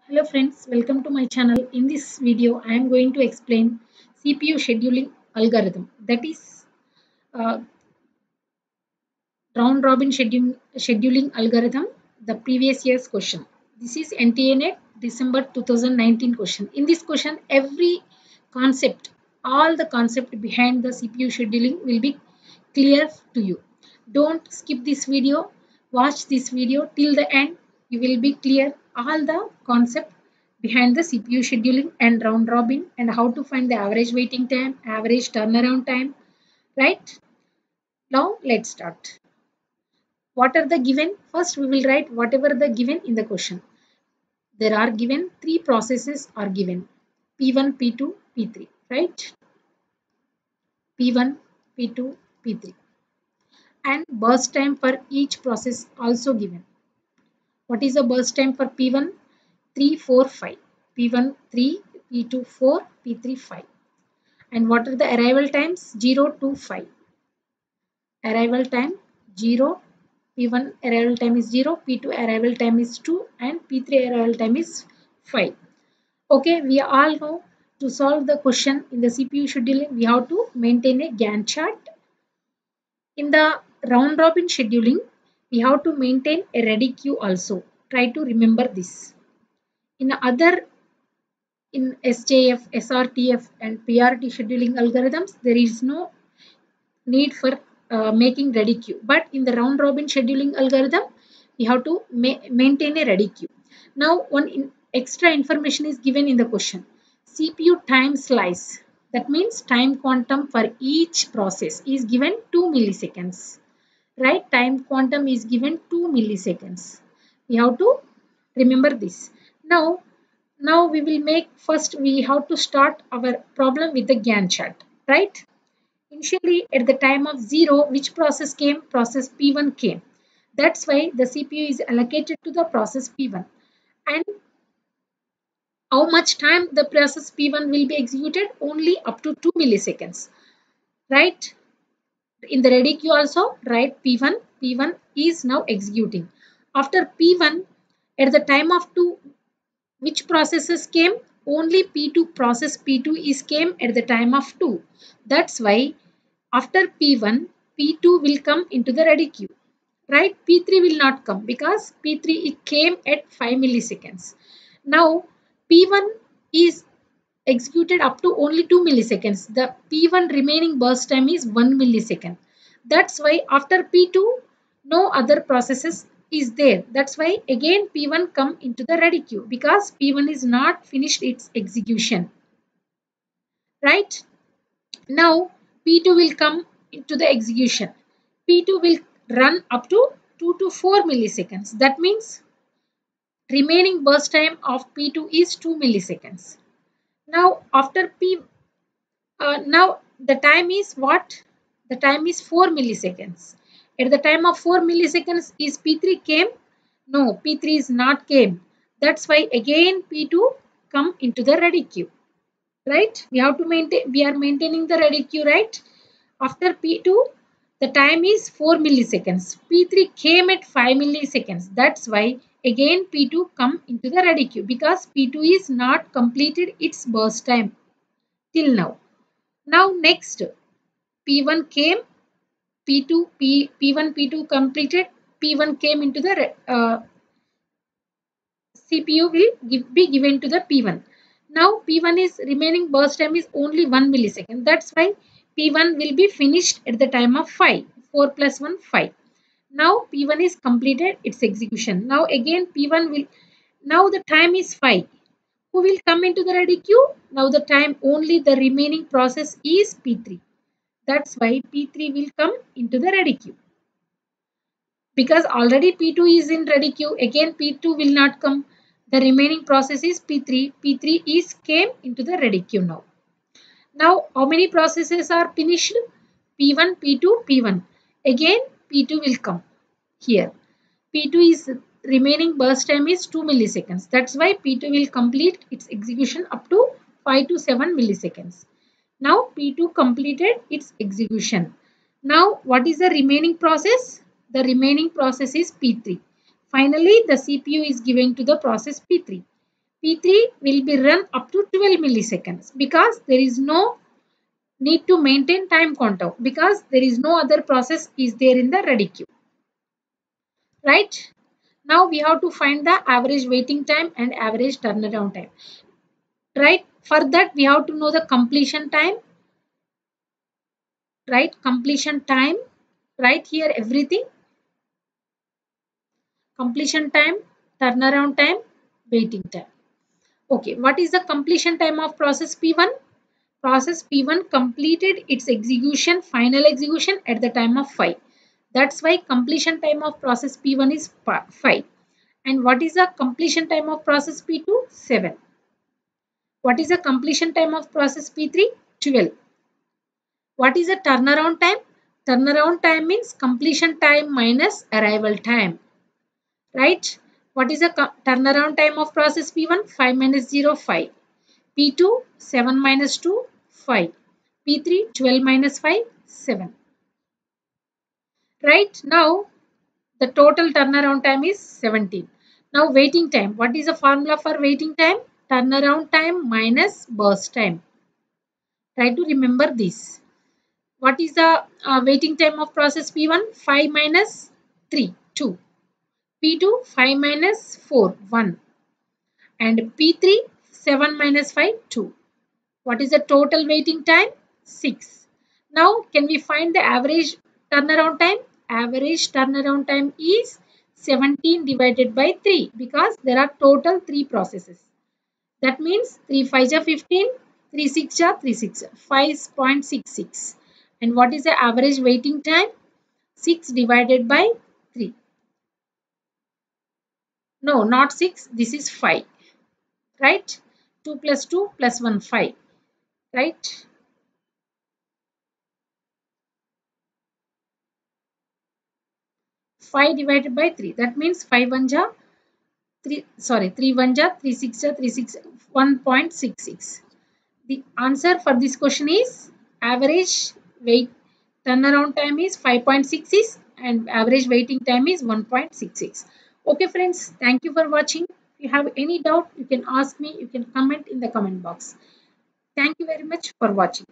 Hello friends, welcome to my channel. In this video, I am going to explain CPU scheduling algorithm. That is uh, round robin scheduling algorithm, the previous year's question. This is NTA December 2019 question. In this question, every concept, all the concept behind the CPU scheduling will be clear to you. Don't skip this video. Watch this video till the end. You will be clear all the concept behind the CPU scheduling and round robin and how to find the average waiting time, average turnaround time, right? Now let's start. What are the given? First we will write whatever the given in the question. There are given three processes are given. P1, P2, P3, right? P1, P2, P3. And burst time for each process also given. What is the burst time for P1? 3, 4, 5. P1 3, P2 4, P3 5. And what are the arrival times? 0 to 5. Arrival time 0. P1 arrival time is 0, P2 arrival time is 2 and P3 arrival time is 5. Okay, we all know to solve the question in the CPU scheduling, we have to maintain a Gantt chart. In the round robin scheduling, we have to maintain a ready queue also. Try to remember this. In SJF, SRTF and PRT scheduling algorithms, there is no need for making ready queue. But in the round robin scheduling algorithm, we have to maintain a ready queue. Now, extra information is given in the question. CPU time slice. That means time quantum for each process is given 2 milliseconds. Right? Time quantum is given 2 milliseconds. We have to remember this. Now we will make first we have to start our problem with the Gantt chart. Right? Initially, at the time of 0, which process came? Process P1 came. That's why the CPU is allocated to the process P1. And how much time the process P1 will be executed? Only up to 2 milliseconds. Right? In the ready queue also, write P1 is now executing. After P1, at the time of 2, which processes came? Only P2 process P2 is came at the time of 2. That's why after P1, P2 will come into the ready queue. Right? P3 will not come because P3 it came at 5 milliseconds. Now P1 is executed up to only 2 milliseconds. The P1 remaining burst time is 1 millisecond. That's why after P2, no other processes is there. That's why again P1 come into the ready queue because P1 is not finished its execution. Right? Now P2 will come into the execution. P2 will run up to 2 to 4 milliseconds. That means remaining burst time of P2 is 2 milliseconds. Now after now the time is what? The time is 4 milliseconds. At the time of 4 milliseconds is P3 came? No, P3 is not came. That's why again P2 come into the ready queue. Right? We are maintaining the ready queue, right? After P2, the time is 4 milliseconds. P3 came at 5 milliseconds. That's why again P2 come into the ready queue because P2 is not completed its burst time till now. Now next P1 came, P1, P2 completed, P1 came into the CPU will be given to the P1. Now P1 is remaining burst time is only 1 millisecond. That's why P1 will be finished at the time of 5. 4 plus 1, 5. Now P1 is completed its execution. Now again P1 will, now the time is 5. Who will come into the ready queue? Now the time only the remaining process is P3. That's why P3 will come into the ready queue. Because already P2 is in ready queue, again P2 will not come. The remaining process is P3. P3 is came into the ready queue now. Now how many processes are finished? P1, P2, P1. Again P2 will come here. P2 is remaining burst time is 2 milliseconds. That's why P2 will complete its execution up to 5 to 7 milliseconds. Now P2 completed its execution. Now what is the remaining process? The remaining process is P3. Finally, the CPU is given to the process P3. P3 will be run up to 12 milliseconds because there is no need to maintain time counter because there is no other process is there in the ready queue. Right? Now we have to find the average waiting time and average turnaround time. Right? For that we have to know the completion time. Right? Completion time. Right here everything. Completion time, turnaround time, waiting time. Okay, what is the completion time of process P1? Process P1 completed its execution, final execution at the time of 5. That's why completion time of process P1 is 5. And what is the completion time of process P2? 7. What is the completion time of process P3? 12. What is the turnaround time? Turnaround time means completion time minus arrival time. Right? What is the turnaround time of process P1? 5 minus 0, 5. P2, 7 minus 2, 5. P3, 12 minus 5, 7. Right? Now, the total turnaround time is 17. Now, waiting time. What is the formula for waiting time? Turnaround time minus burst time. Try to remember this. What is the waiting time of process P1? 5 minus 3, 2. P2, 5 minus 4, 1. And P3, 7 minus 5, 2. What is the total waiting time? 6. Now, can we find the average turnaround time? Average turnaround time is 17 divided by 3 because there are total 3 processes. That means 3 5 are 15, 3 6 are 3 6, 5.66. And what is the average waiting time? 6 divided by 3. No, not 6. This is 5. Right? 2 plus 2 plus 1, 5. Right? 5 divided by 3. That means 5 1 ja 3, sorry, 3 1 ja 3 6 ja 3 6, 1.66. The answer for this question is average wait turnaround time is 5.66 and average waiting time is 1.66. Okay friends, thank you for watching. If you have any doubt, you can ask me, you can comment in the comment box. Thank you very much for watching.